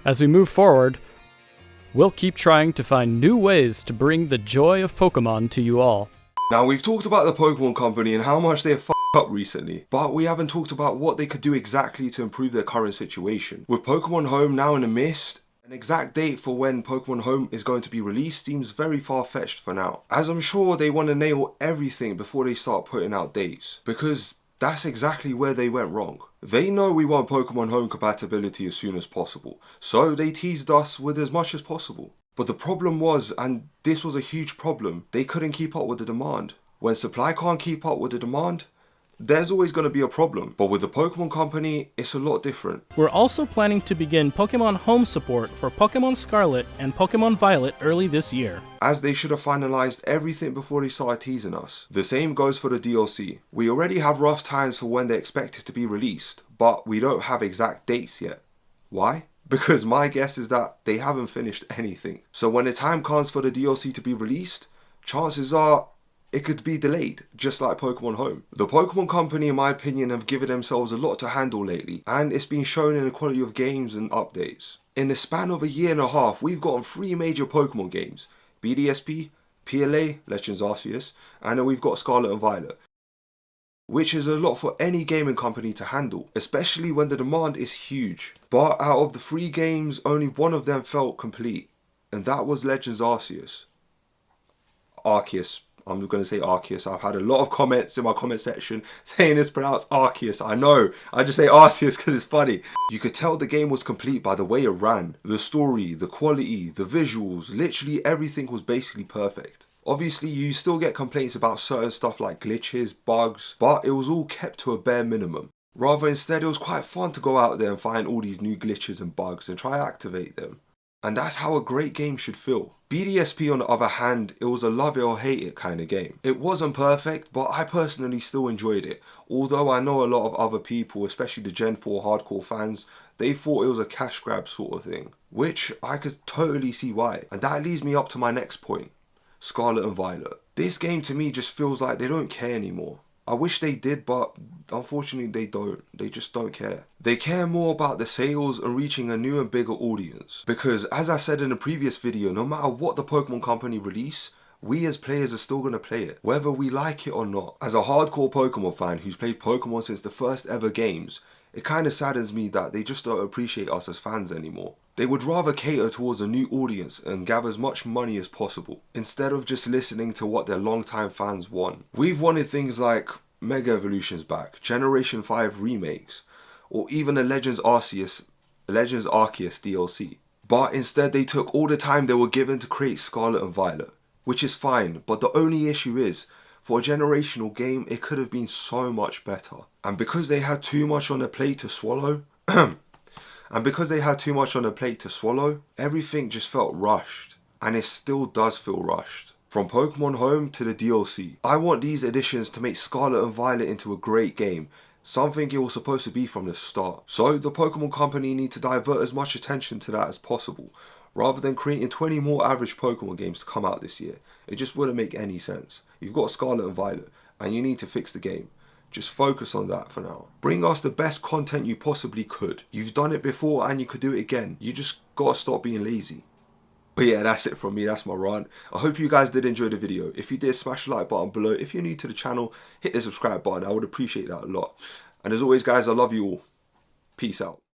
As we move forward, we'll keep trying to find new ways to bring the joy of Pokemon to you all. Now, we've talked about the Pokemon Company and how much they have f***ed up recently, but we haven't talked about what they could do exactly to improve their current situation. With Pokemon Home now in the mist, an exact date for when Pokemon Home is going to be released seems very far-fetched for now, as I'm sure they want to nail everything before they start putting out dates, because that's exactly where they went wrong. They know we want Pokemon Home compatibility as soon as possible, so they teased us with as much as possible. But the problem was, and this was a huge problem, they couldn't keep up with the demand. When supply can't keep up with the demand, there's always going to be a problem. But with the Pokemon Company, it's a lot different. We're also planning to begin Pokemon Home support for Pokemon Scarlet and Pokemon Violet early this year, As they should have finalized everything before they started teasing us. The same goes for the DLC. We already have rough times for when they expect it to be released, but we don't have exact dates yet. Why? Because my guess is that they haven't finished anything. So when the time comes for the DLC to be released, chances are it could be delayed, just like Pokemon Home. The Pokemon Company, in my opinion, have given themselves a lot to handle lately, and it's been shown in the quality of games and updates. In the span of a year and a half, we've gotten 3 major Pokemon games: BDSP, PLA, Legends Arceus, and then we've got Scarlet and Violet, which is a lot for any gaming company to handle, especially when the demand is huge. But out of the 3 games, only one of them felt complete, and that was Legends Arceus. Arceus. I'm going to say Arceus. I've had a lot of comments in my comment section saying it's pronounced Arceus. I know. I just say Arceus because it's funny. You could tell the game was complete by the way it ran. The story, the quality, the visuals, literally everything was basically perfect. Obviously, you still get complaints about certain stuff like glitches, bugs, but it was all kept to a bare minimum. Rather, instead, it was quite fun to go out there and find all these new glitches and bugs and try to activate them. And that's how a great game should feel. BDSP, on the other hand, it was a love it or hate it kind of game. It wasn't perfect, but I personally still enjoyed it. Although I know a lot of other people, especially the Gen 4 hardcore fans, they thought it was a cash grab sort of thing. Which I could totally see why. And that leads me up to my next point. Scarlet and Violet. This game to me just feels like they don't care anymore. I wish they did, but unfortunately they don't. They just don't care. They care more about the sales and reaching a new and bigger audience. Because as I said in a previous video, no matter what the Pokemon Company release, we as players are still going to play it, whether we like it or not. As a hardcore Pokemon fan who's played Pokemon since the first ever games, it kind of saddens me that they just don't appreciate us as fans anymore. They would rather cater towards a new audience and gather as much money as possible, instead of just listening to what their longtime fans want. We've wanted things like Mega Evolutions back, Generation 5 remakes, or even a Legends Arceus DLC. But instead they took all the time they were given to create Scarlet and Violet, which is fine, but the only issue is, for a generational game, it could have been so much better. And because they had too much on their plate to swallow, everything just felt rushed. And it still does feel rushed. From Pokemon Home to the DLC. I want these additions to make Scarlet and Violet into a great game. Something it was supposed to be from the start. So the Pokemon Company need to divert as much attention to that as possible, rather than creating 20 more average Pokemon games to come out this year. It just wouldn't make any sense. You've got Scarlet and Violet, and you need to fix the game. Just focus on that for now. Bring us the best content you possibly could. You've done it before and you could do it again. You just gotta stop being lazy. But yeah, that's it from me. That's my rant. I hope you guys did enjoy the video. If you did, smash the like button below. If you're new to the channel, hit the subscribe button. I would appreciate that a lot. And as always, guys, I love you all. Peace out.